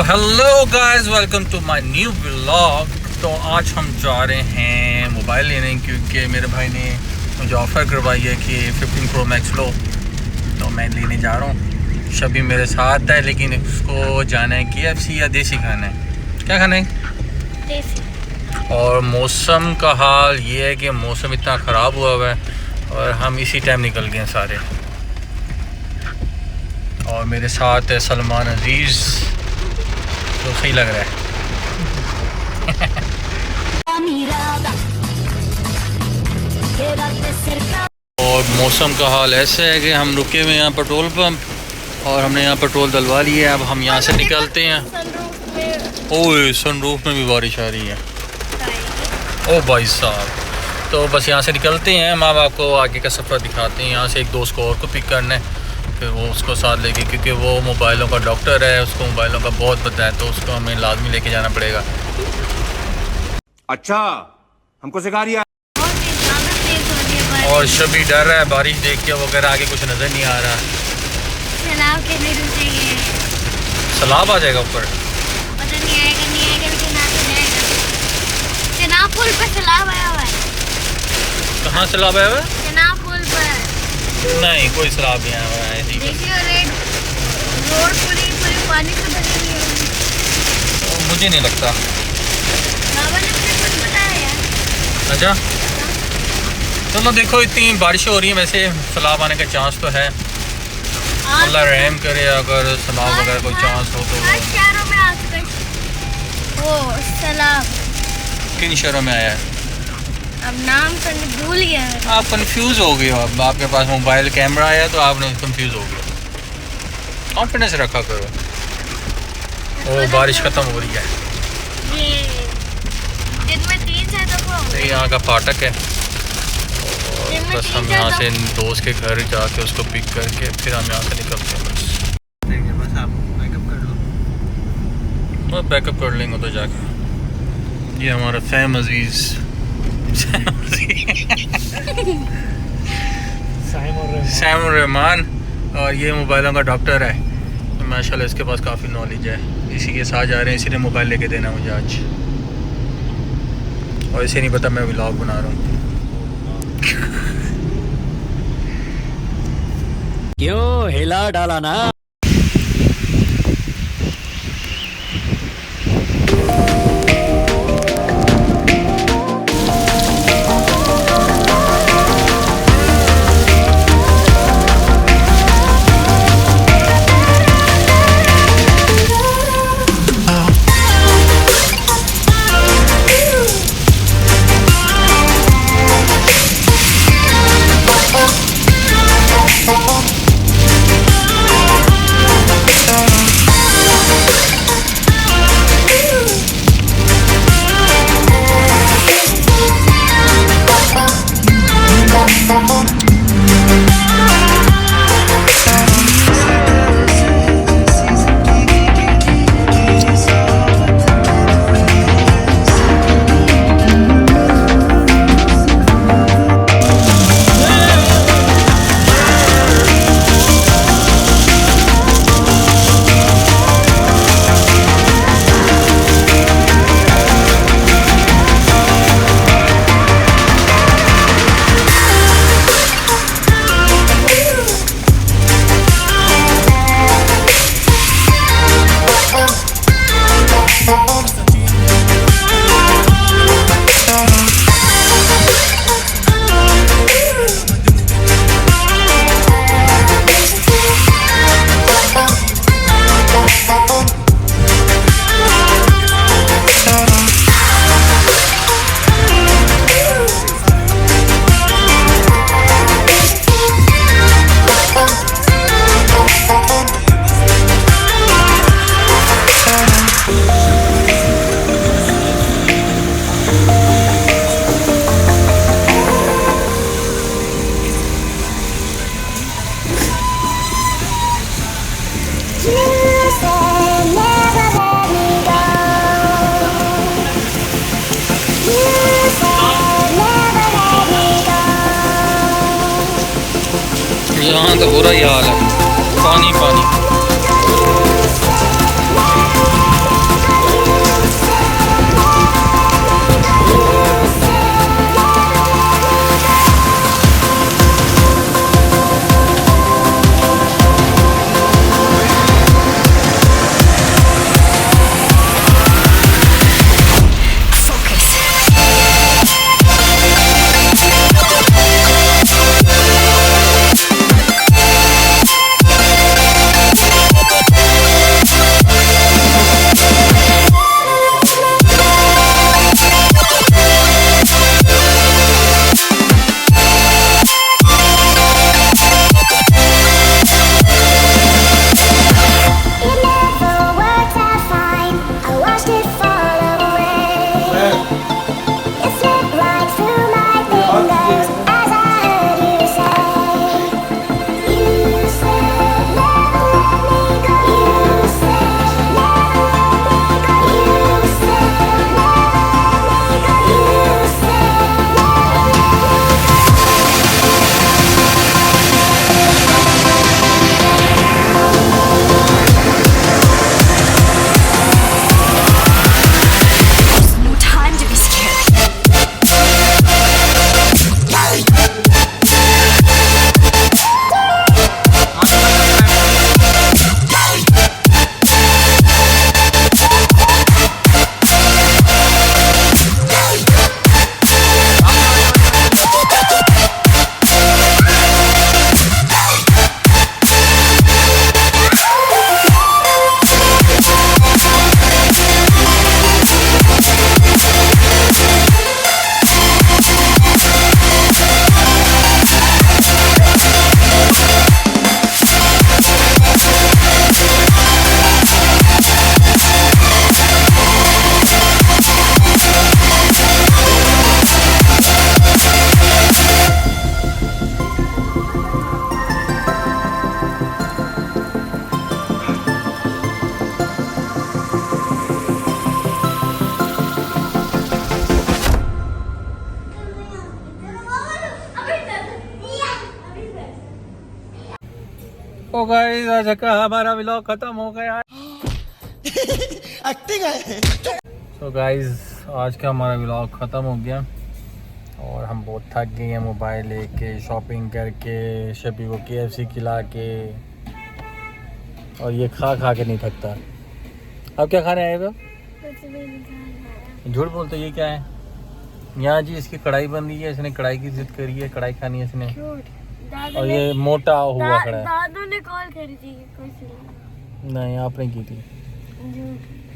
Hello guys, welcome to my new vlog. तो आज हम जा रहे हैं मोबाइल लेने, क्योंकि मेरे भाई ने मुझे ऑफ़र करवाई है कि 15 Pro Max लो, तो मैं लेने जा रहा हूँ। शबी मेरे साथ है, लेकिन उसको जाना है KFC या देसी खाना है। क्या खाना है? देसी। और मौसम का हाल ये है कि मौसम इतना ख़राब हुआ हुआ है और हम इसी टाइम निकल गए हैं सारे। और मेरे साथ है सलमान अजीज़, तो सही लग रहा है। और मौसम का हाल ऐसा है कि हम रुके हुए हैं यहाँ पेट्रोल पंप और हमने यहाँ पेट्रोल डलवा लिया है। अब हम यहाँ से निकलते हैं। ओए, सनरूफ में भी बारिश आ रही है। ओ भाई साहब, तो बस यहाँ से निकलते हैं। हम आपको आगे का सफ़र दिखाते हैं। यहाँ से एक दोस्त को और को पिक करना है, फिर वो उसको साथ लेके, क्योंकि वो मोबाइलों का डॉक्टर है, उसको मोबाइलों का बहुत पता है, तो उसको हमें लाजमी लेके जाना पड़ेगा। अच्छा, हमको सिखा रही है। और शबी डर रहा है बारिश देख के, वगैरह आगे कुछ नज़र नहीं आ रहा। सैलाब के नहीं रुकेंगे। सैलाब आ जाएगा ऊपर, पता नहीं आएगा लेकिन आ तो जाएगा। चनाब पुल पर सैलाब आया हुआ है। कहाँ सैलाब आया हुआ है? चनाब पुल पर नहीं, कोई सैलाब नहीं आया हुआ है। देखिए, रोड पूरी पानी से भरी हुई है। मुझे नहीं लगता। बाबा ने मुझे कुछ बताया यार। अच्छा, चलो देखो, इतनी बारिश हो रही है, वैसे सैलाब आने का चांस तो है। अल्लाह रहम करे, अगर सैलाब वगैरह कोई चांस हो तो। शहरों में आ चुका है वो सैलाब। किन शहरों में आया है? अब नाम तो भूल गया मैं। आप कंफ्यूज हो गए हो। अब आपके पास मोबाइल कैमरा आया तो आपने कंफ्यूज हो गए। कॉन्फिडेंस रखा करो। ओ, बारिश ख़त्म हो रही है। ये दिन में 3 से तो ये यहाँ का फाटक है। और बस हम यहाँ से दोस्त के घर जाके उसको पिक करके फिर हम यहाँ से निकलते हैं। बस आप बैकअप कर लो। और बैकअप कर लेंगे तो जाके। ये हमारा फैम अजीज़ सैम रहमान, और ये मोबाइलों का डॉक्टर है। माशाल्लाह इसके पास काफ़ी नॉलेज है। इसी के साथ जा रहे हैं, इसीलिए मोबाइल लेके देना मुझे आज। और इसे नहीं पता मैं व्लॉग बना रहा हूँ। क्यों हिला डाला ना। यहाँ तो बुरा ही हाल है, पानी पानी। तो गाइस आज का हमारा व्लॉग खत्म हो गया। तो गाइस आज का हमारा व्लॉग ख़त्म हो गया और हम बहुत थक गए हैं मोबाइल लेके, शॉपिंग करके, शबी को KFC खिला के, और ये खा खा के नहीं थकता। अब क्या खाने आए हो? झूठ बोलते, ये क्या है? यहाँ जी इसकी कढ़ाई बन रही है, इसने कढ़ाई की जिद करी है, कढ़ाई खानी है इसने। और ये मोटा हुआ खड़ा है। दादू ने कॉल करी थी कुछ नहीं, आपने की थी। झूठ।